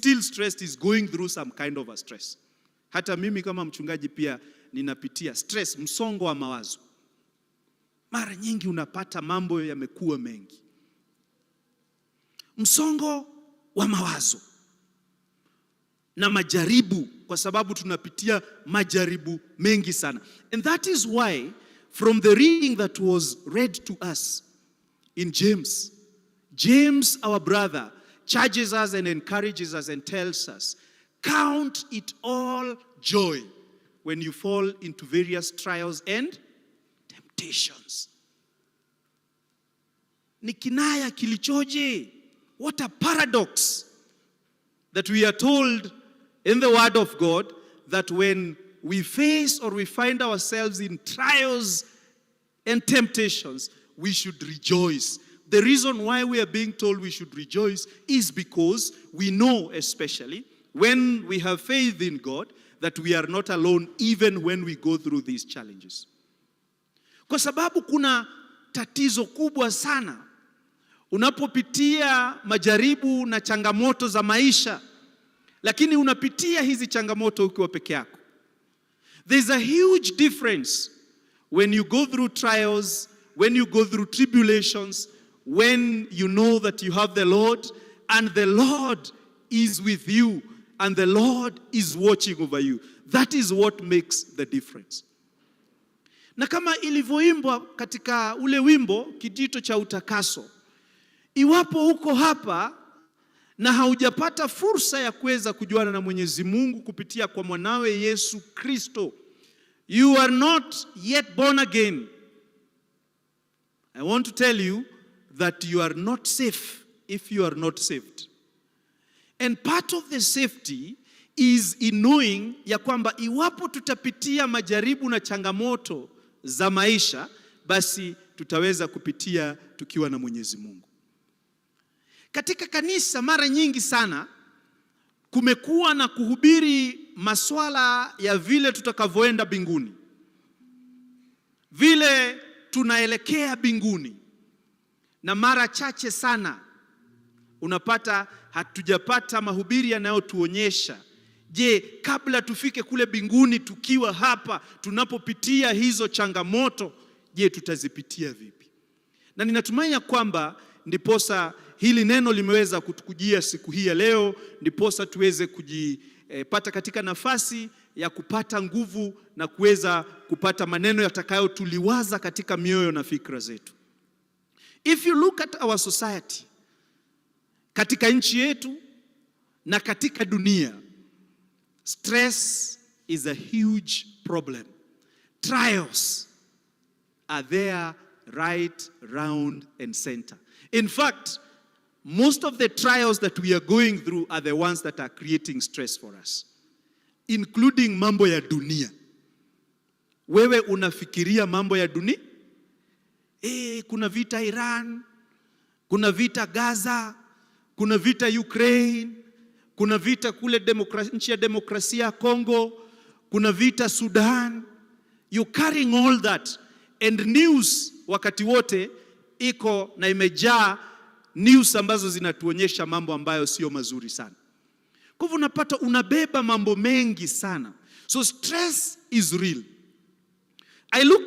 still stressed is going through some kind of a stress. Hata mimi kama mchungaji pia ninapitia stress, msongo wa mawazo. Mara nyingi unapata mambo yamekuwa mengi. Msongo wa mawazo na majaribu, kwa sababu tunapitia majaribu mengi sana. And that is why from the reading that was read to us in James, our brother, charges us and encourages us and tells us, count it all joy when you fall into various trials and temptations. Ni kinaya kilichoje? What a paradox that we are told in the Word of God that when we face or we find ourselves in trials and temptations, we should rejoice. The reason why we are being told we should rejoice is because we know, especially when we have faith in God, that we are not alone even when we go through these challenges. Kwa sababu kuna tatizo kubwa sana unapopitia majaribu na changamoto za maisha, lakini unapitia hizi changamoto ukiwa peke yako. There's a huge difference when you go through trials, when you go through tribulations, when you know that you have the Lord and the Lord is with you and the Lord is watching over you. That is what makes the difference. Na kama ilivyoimbwa katika ule wimbo Kijito cha Utakaso, iwapo uko hapa na haujapata fursa ya kuweza kujuana na Mwenyezi Mungu kupitia kwa mwanawe Yesu Kristo, you are not yet born again. I want to tell you that you are not safe if you are not saved. And part of the safety is in knowing ya kwamba iwapo tutapitia majaribu na changamoto za maisha, basi tutaweza kupitia tukiwa na Mwenyezi Mungu. Katika kanisa mara nyingi sana kumekuwa na kuhubiri maswala ya vile tutakavyoenda mbinguni, vile tunaelekea mbinguni, na mara chache sana unapata hatujapata mahubiri yanayotuonyesha, je, kabla tufike kule mbinguni tukiwa hapa tunapopitia hizo changamoto, je, tutazipitia vipi? Na ninatumai kwamba ndiposa hili neno limeweza kutukujia siku hii ya leo, ndiposa tuweze kujipata katika nafasi ya kupata nguvu na kuweza kupata maneno yatakayotuliwaza katika mioyo na fikra zetu. If you look at our society, katika nchi yetu na katika dunia, stress is a huge problem. Trials are there right, round and center. In fact, most of the trials that we are going through are the ones that are creating stress for us, including mambo ya dunia. Wewe unafikiria mambo ya dunia? Kuna vita Iran, kuna vita Gaza, kuna vita Ukraine, kuna vita kule nchi ya demokrasia Congo, kuna vita Sudan. You're carrying all that, and news wakati wote iko na imejaa news ambazo zinatuonyesha mambo ambayo sio mazuri sana. Kwa hivyo unapata unabeba mambo mengi sana. So stress is real. I look